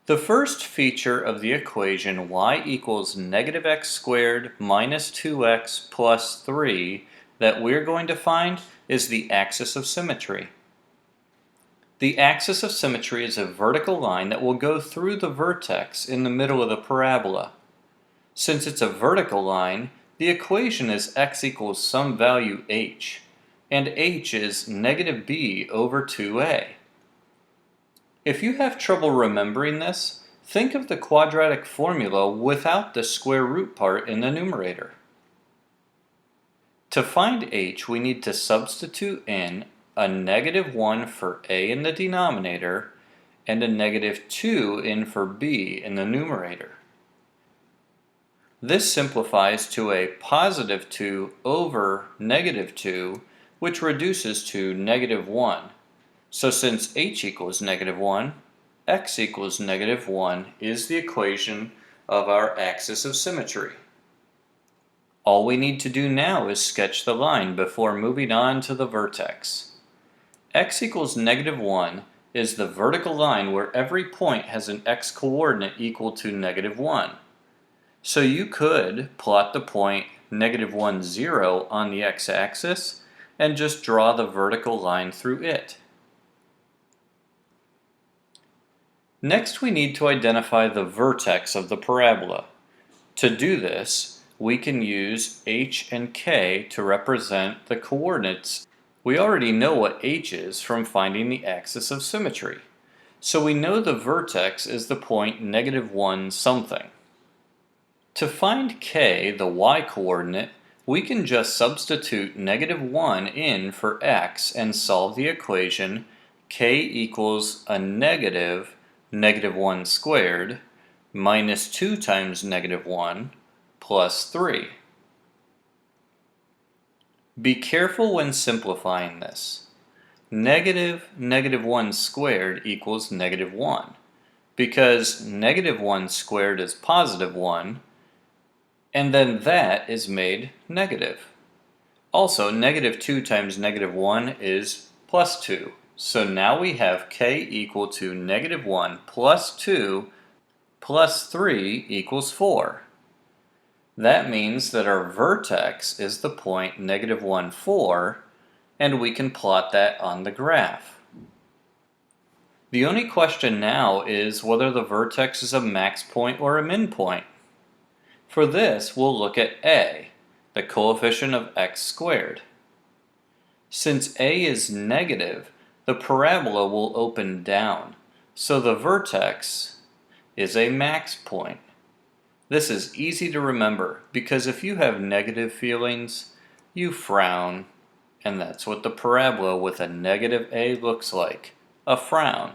The first feature of the equation y equals negative x squared minus 2x plus 3 that we're going to find is the axis of symmetry. The axis of symmetry is a vertical line that will go through the vertex in the middle of the parabola. Since it's a vertical line, the equation is x equals some value h, and h is negative b over 2a. If you have trouble remembering this, think of the quadratic formula without the square root part in the numerator. To find h, we need to substitute in a negative 1 for a in the denominator and a negative 2 in for b in the numerator. This simplifies to a positive 2 over negative 2, which reduces to negative 1. So since h equals negative 1, x equals negative 1 is the equation of our axis of symmetry. All we need to do now is sketch the line before moving on to the vertex. X equals negative 1 is the vertical line where every point has an x coordinate equal to negative 1. So you could plot the point negative 1, 0 on the x-axis and just draw the vertical line through it. Next, we need to identify the vertex of the parabola. To do this, we can use h and k to represent the coordinates. We already know what h is from finding the axis of symmetry. So we know the vertex is the point negative 1 something. To find k, the y-coordinate, we can just substitute negative 1 in for x and solve the equation k equals a negative 1 squared minus 2 times negative 1 plus 3. Be careful when simplifying this. Negative 1 squared equals negative 1 because negative 1 squared is positive 1 and then that is made negative. Also, negative 2 times negative 1 is plus 2. So now we have k equal to negative 1 plus 2 plus 3 equals 4. That means that our vertex is the point negative 1, 4, and we can plot that on the graph. The only question now is whether the vertex is a max point or a min point. For this, we'll look at a, the coefficient of x squared. Since a is negative, the parabola will open down, so the vertex is a max point. This is easy to remember because if you have negative feelings, you frown, and that's what the parabola with a negative a looks like, a frown.